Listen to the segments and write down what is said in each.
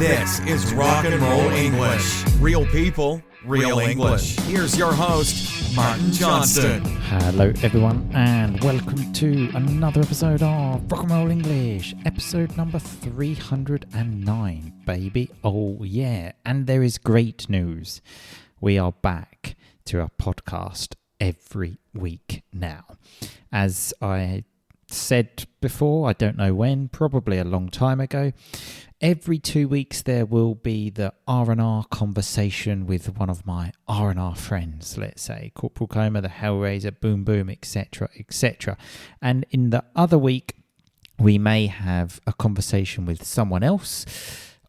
This is Rock and Roll English. Real people, real English. Here's your host, Martin Johnston. Hello everyone and welcome to another episode of Rock and Roll English, episode number 309, baby. Oh yeah, and there is great news. We are back to our podcast every week now. As I said before, I don't know when, probably a long time ago, every 2 weeks there will be the R&R conversation with one of my R&R friends, let's say Corporal Coma, the Hellraiser, Boom Boom, etc, etc. And in the other week we may have a conversation with someone else,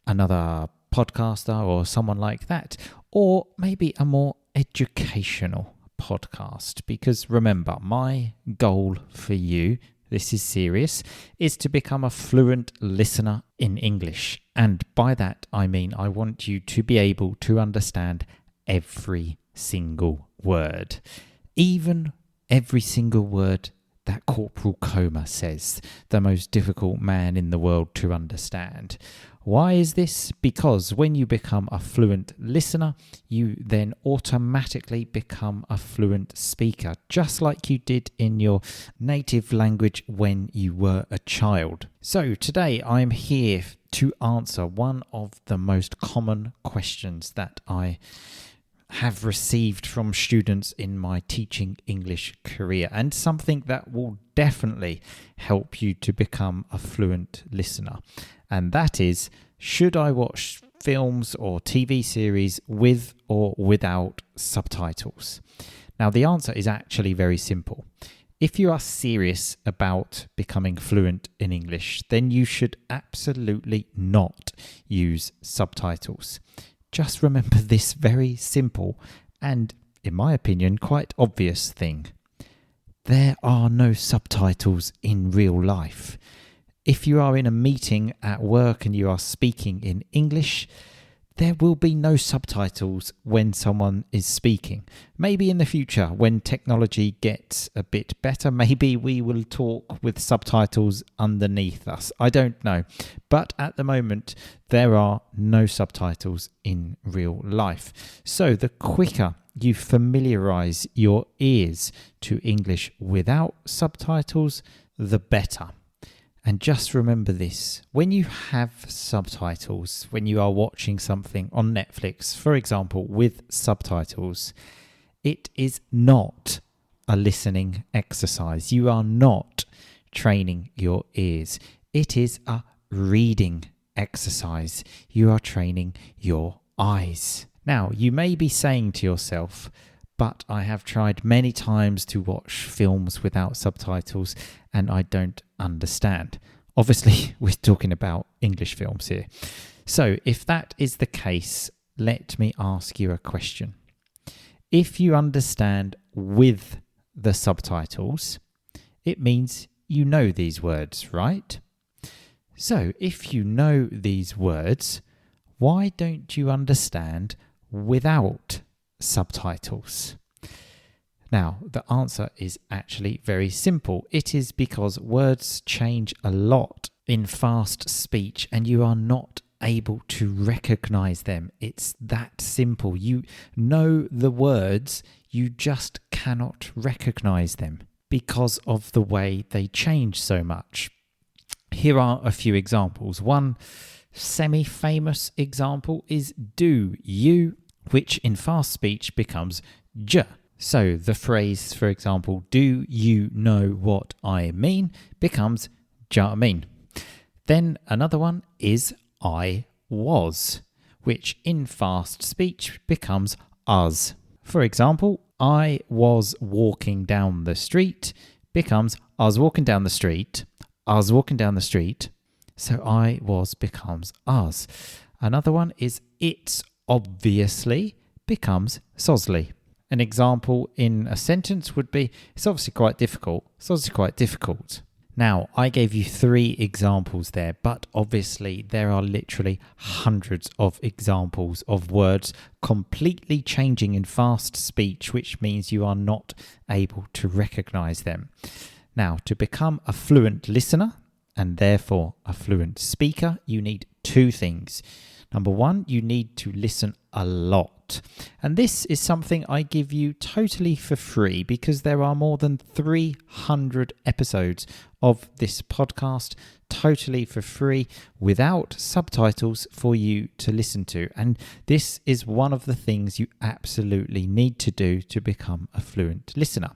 another podcaster or someone like that, or maybe a more educational podcast, because remember, my goal for you, this is serious, is to become a fluent listener in English. And by that, I mean I want you to be able to understand every single word. Even every single word that Corporal Coma says, the most difficult man in the world to understand. Why is this? Because when you become a fluent listener, you then automatically become a fluent speaker, just like you did in your native language when you were a child. So today I'm here to answer one of the most common questions that I have received from students in my teaching English career, and something that will definitely help you to become a fluent listener. And that is, should I watch films or TV series with or without subtitles? Now, the answer is actually very simple. If you are serious about becoming fluent in English, then you should absolutely not use subtitles. Just remember this very simple and, in my opinion, quite obvious thing. There are no subtitles in real life. If you are in a meeting at work and you are speaking in English, there will be no subtitles when someone is speaking. Maybe in the future, when technology gets a bit better, maybe we will talk with subtitles underneath us. I don't know. But at the moment, there are no subtitles in real life. So the quicker you familiarize your ears to English without subtitles, the better. And just remember this, when you have subtitles, when you are watching something on Netflix, for example, with subtitles, it is not a listening exercise. You are not training your ears. It is a reading exercise. You are training your eyes. Now, you may be saying to yourself, but I have tried many times to watch films without subtitles and I don't understand. Obviously, we're talking about English films here. So if that is the case, let me ask you a question. If you understand with the subtitles, it means you know these words, right? So if you know these words, why don't you understand without subtitles? Now, the answer is actually very simple. It is because words change a lot in fast speech and you are not able to recognize them. It's that simple. You know the words, you just cannot recognize them because of the way they change so much. Here are a few examples. One semi-famous example is do you, which in fast speech becomes j. So the phrase, for example, do you know what I mean, becomes ja mean. Then another one is I was, which in fast speech becomes us. For example, I was walking down the street becomes I was walking down the street, I was walking down the street. So I was becomes us. Another one is it's obviously becomes sozzly. An example in a sentence would be, it's obviously quite difficult. It's obviously quite difficult. Now, I gave you 3 examples there, but obviously there are literally hundreds of examples of words completely changing in fast speech, which means you are not able to recognize them. Now, to become a fluent listener and therefore a fluent speaker, you need 2 things. Number one, you need to listen a lot. And this is something I give you totally for free because there are more than 300 episodes of this podcast totally for free without subtitles for you to listen to. And this is one of the things you absolutely need to do to become a fluent listener.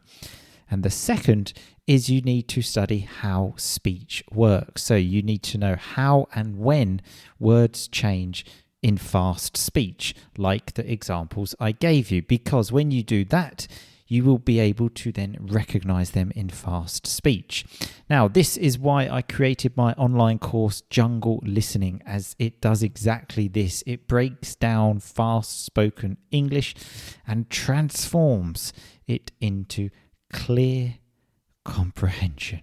And the second is you need to study how speech works. So you need to know how and when words change in fast speech, like the examples I gave you, because when you do that, you will be able to then recognize them in fast speech. Now, this is why I created my online course, Jungle Listening, as it does exactly this. It breaks down fast spoken English and transforms it into clear comprehension.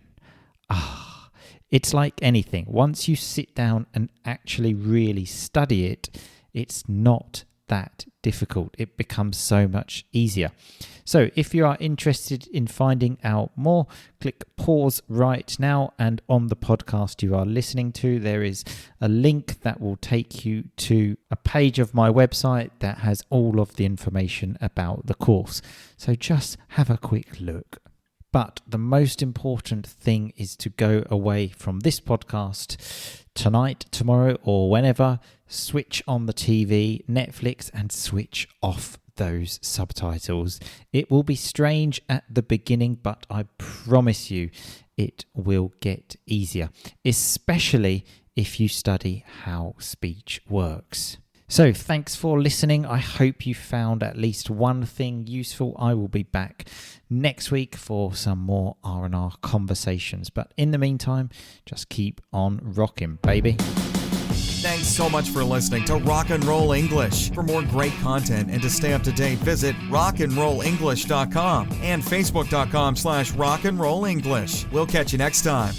It's like anything. Once you sit down and actually really study it, it's not that difficult. It becomes so much easier. So if you are interested in finding out more, click pause right now, and on the podcast you are listening to, there is a link that will take you to a page of my website that has all of the information about the course. So just have a quick look. But the most important thing is to go away from this podcast tonight, tomorrow, or whenever. Switch on the TV, Netflix, and switch off those subtitles. It will be strange at the beginning, but I promise you it will get easier, especially if you study how speech works. So thanks for listening. I hope you found at least one thing useful. I will be back next week for some more R&R conversations. But in the meantime, just keep on rocking, baby. Thanks so much for listening to Rock and Roll English. For more great content and to stay up to date, visit rockandrollenglish.com and facebook.com/rockandrollenglish. We'll catch you next time.